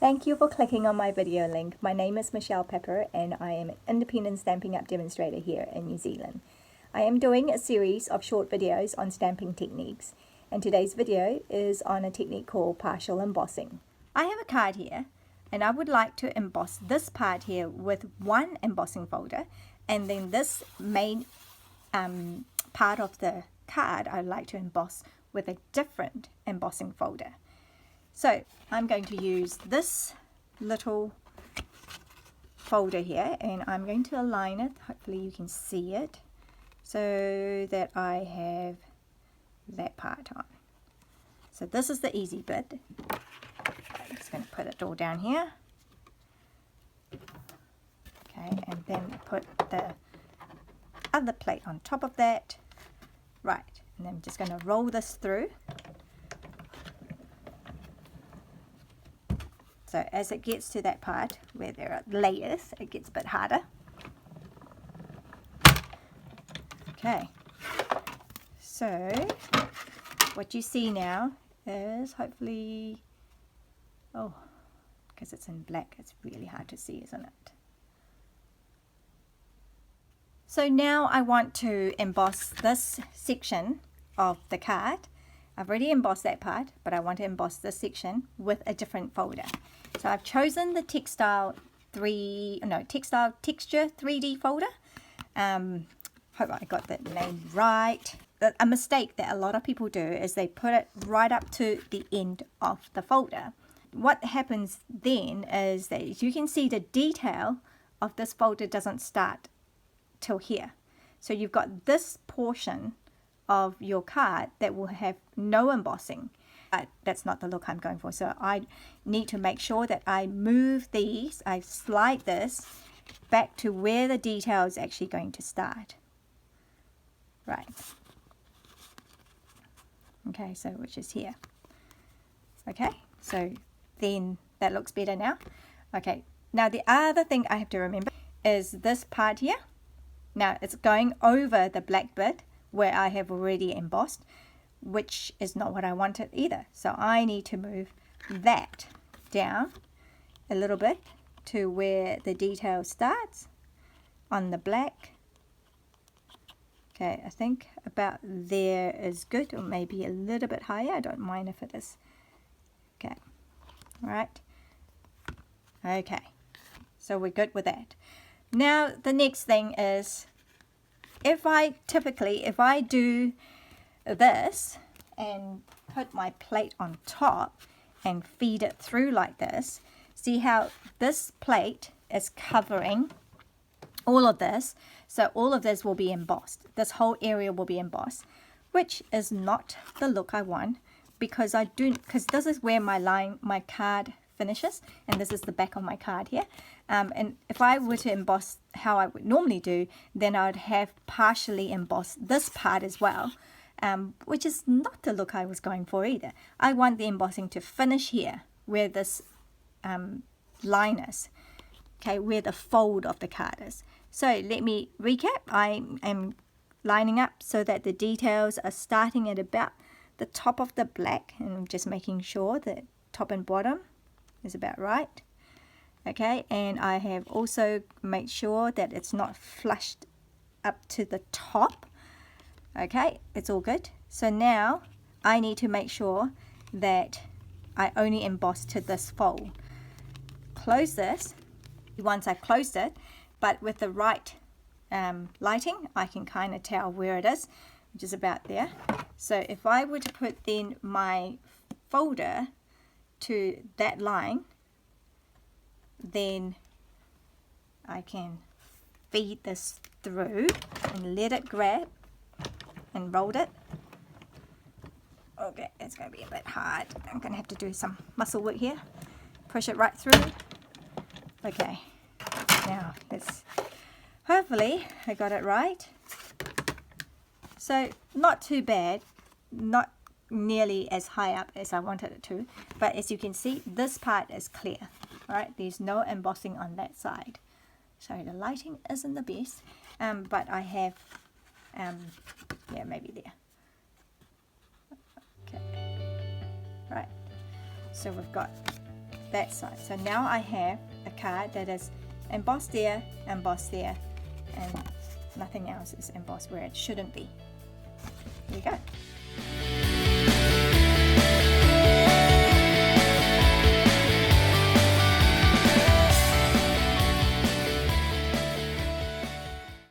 Thank you for clicking on my video link. My name is Michelle Pepper and I am an independent Stampin' Up demonstrator here in New Zealand. I am doing a series of short videos on stamping techniques, and today's video is on a technique called partial embossing. I have a card here and I would like to emboss this part here with one embossing folder, and then this main part of the card I'd like to emboss with a different embossing folder. So I'm going to use this little folder here and I'm going to align it, hopefully you can see it, so that I have that part on. So this is the easy bit. I'm just going to put it all down here. Okay, and then put the other plate on top of that. Right, and then I'm just going to roll this through. So as it gets to that part where there are layers, it gets a bit harder. Okay, so what you see now is hopefully, oh, because it's in black, it's really hard to see, isn't it? So now I want to emboss this section of the card. I've already embossed that part, but I want to emboss this section with a different folder. So I've chosen the texture 3D folder. Hope I got that name right. A mistake that a lot of people do is they put it right up to the end of the folder. What happens then is that you can see the detail of this folder doesn't start till here. So you've got this portion of your card that will have no embossing. That's not the look I'm going for. So I need to make sure that I move these, I slide this back to where the detail is actually going to start. Right. Okay, so which is here. Okay, so then that looks better now. Okay, now the other thing I have to remember is this part here. Now it's going over the black bit where I have already embossed, which is not what I wanted either. So I need to move that down a little bit to where the detail starts on the black. Okay, I think about there is good, or maybe a little bit higher. I don't mind if it is. Okay, all right. Okay, so we're good with that. Now the next thing is, if I do this and put my plate on top and feed it through like this, see how this plate is covering all of this, so all of this will be embossed. This whole area will be embossed, which is not the look I want, because this is where my card finishes, and this is the back of my card here. And if I were to emboss how I would normally do, then I would have partially embossed this part as well, which is not the look I was going for either. I want the embossing to finish here where this line is, okay, where the fold of the card is. So let me recap. I am lining up so that the details are starting at about the top of the black, and I'm just making sure that top and bottom is about right. Okay, and I have also made sure that it's not flushed up to the top. Okay, it's all good. So now I need to make sure that I only emboss to this fold. Close this once I've closed it, but with the right lighting I can kind of tell where it is, which is about there. So if I were to put then my folder to that line, then I can feed this through and let it grab and roll it. Okay, it's going to be a bit hard. I'm going to have to do some muscle work here. Push it right through. Okay, now let's, hopefully I got it right. So not too bad, not nearly as high up as I wanted it to, but as you can see, this part is clear. All right, there's no embossing on that side. Sorry, the lighting isn't the best, but I have, yeah, maybe there. Okay, right, so we've got that side. So now I have a card that is embossed there, and nothing else is embossed where it shouldn't be. There you go.